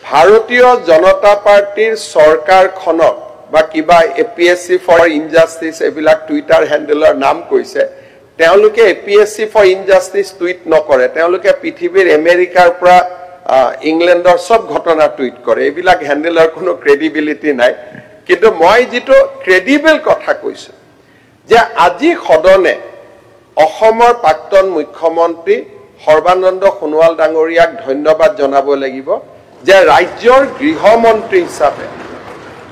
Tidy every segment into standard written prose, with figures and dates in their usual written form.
ভাৰতীয় জনতা পাৰ্টিৰ চৰকাৰখনক বা কিবা এপিএসসি ফৰ ইনজাস্টিস এবিলাক টুইটাৰ হ্যান্ডেলৰ নাম কৈছে তেওঁলোকে এপিএসসি ফৰ ইনজাস্টিস টুইট নকৰে তেওঁলোকে পৃথিৱীৰ আমেৰিকাৰ পৰা ইংলেণ্ডৰ সব ঘটনা টুইট কৰে এবিলাক হ্যান্ডেলৰ কোনো ক্ৰেডিবিলিটি নাই কিন্তু মই যেটো ক্ৰেডিবল কথা কৈছো যে আজি সদনে অসমৰ প্ৰাক্তন মুখ্যমন্ত্ৰী সৰ্বানন্দ সোণোৱাল ডাঙৰীয়াক ধন্যবাদ জনাব লাগিব যে ৰাজ্যৰ গৃহমন্ত্ৰী হিচাপে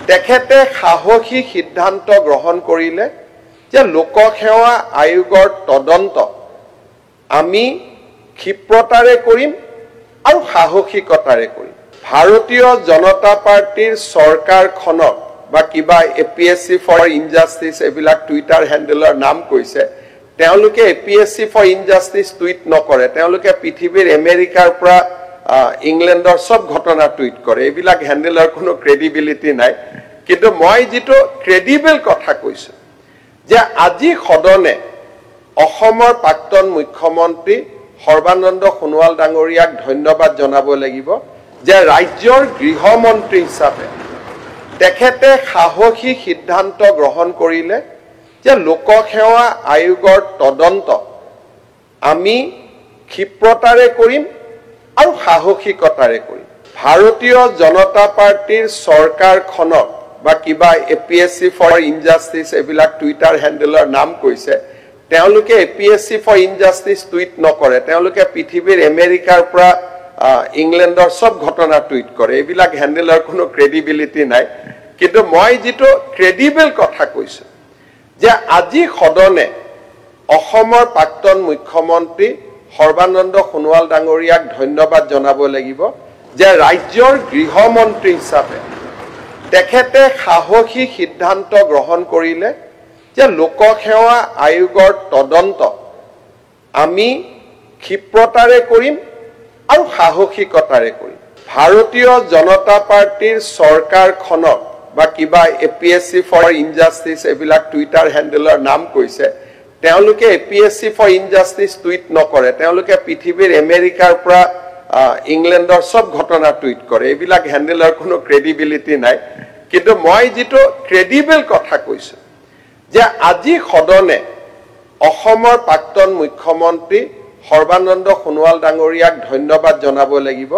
তেখেতে সাহসী সিদ্ধান্ত গ্ৰহণ কৰিলে যে লোকসেৱা আয়োগৰ তদন্ত আমি ক্ষিপ্ৰতাৰে কৰিম আৰু সাহসিকতাৰে কৰিম ভাৰতীয় জনতা পাৰ্টিৰ চৰকাৰখনক বা কিবা এপিএসসি ফৰ ইনজাস্টিস এবিলাক টুইটাৰ হ্যান্ডেলৰ নাম কৈছে তেওঁলোকে এপিএসসি ফৰ ইনজাস্টিস টুইট নকৰে তেওঁলোকে পৃথিৱীৰ আমেৰিকাৰ পৰা ইংলেণ্ডৰ সব ঘটনা টুইট কৰে এবিলাক হ্যান্ডেলৰ কোনো ক্ৰেডিবিলিটি নাই কিন্তু মই যেটো ক্ৰেডিবল কথা কৈছো যে আজি সদনে অসমৰ প্ৰাক্তন মুখ্যমন্ত্ৰী সৰ্বানন্দ সোণোৱাল ডাঙৰীয়াক ধন্যবাদ জনাব লাগিব যে ৰাজ্যৰ গৃহমন্ত্ৰী হিচাপে তেখেতে সাহসী সিদ্ধান্ত গ্ৰহণ কৰিলে যে লোকসেৱা আয়োগৰ তদন্ত আমি ক্ষিপ্ৰতাৰে কৰিম আৰু সাহসিকতাৰে কৰিম ভাৰতীয় জনতা পাৰ্টিৰ চৰকাৰখনক বা কিবা এপিএসসি ফৰ ইনজাস্টিস এবিলাক টুইটাৰ হ্যান্ডেলৰ নাম কৈছে তেওঁলোকে এপিএসসি ফৰ ইনজাস্টিস টুইট নকৰে তেওঁলোকে পৃথিৱীৰ আমেৰিকাৰ পৰা ইংলেণ্ডৰ সব ঘটনা টুইট কৰে এবিলাক হ্যান্ডেলৰ কোনো ক্ৰেডিবিলিটি নাই কিন্তু মই যেটো ক্ৰেডিবল কথা কৈছো যে আজি সদনে অসমৰ প্ৰাক্তন মুখ্যমন্ত্ৰী সৰ্বানন্দ সোণোৱাল ডাঙৰীয়াক ধন্যবাদ জনাব লাগিব যে ৰাজ্যৰ গৃহমন্ত্ৰী হিচাপে তেখেতে সাহসী সিদ্ধান্ত গ্ৰহণ কৰিলে যে লোকসেৱা আয়োগৰ তদন্ত আমি ক্ষিপ্ৰতাৰে কৰিম আৰু সাহসিকতাৰে কৰিম ভাৰতীয় জনতা পাৰ্টিৰ চৰকাৰখনক বা কিবা এপিএসসি ফৰ ইনজাস্টিস এবিলাক টুইটাৰ হ্যান্ডেলৰ নাম কৈছে তেওঁলোকে এপিএসসি ফৰ ইনজাস্টিস টুইট নকৰে তেওঁলোকে পৃথিৱীৰ আমেৰিকাৰ পৰা ইংলেণ্ডৰ সব ঘটনা টুইট কৰে এবিলাক হ্যান্ডেলৰ কোনো ক্ৰেডিবিলিটি নাই কিন্তু মই যেটো ক্ৰেডিবল কথা কৈছো যে আজি সদনে অসমৰ প্ৰাক্তন মুখ্যমন্ত্ৰী সৰ্বানন্দ সোণোৱাল ডাঙৰীয়াক ধন্যবাদ জনাব লাগিব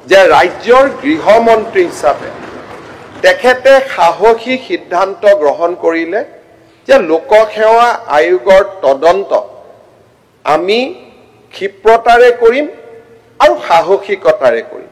যে ৰাজ্যৰ গৃহমন্ত্ৰী হিচাপে তেখেতে সাহসী সিদ্ধান্ত গ্ৰহণ কৰিলে যে লোকসেৱা আয়োগৰ তদন্ত আমি ক্ষিপ্ৰতাৰে কৰিম আৰু সাহসিকতাৰে কৰিম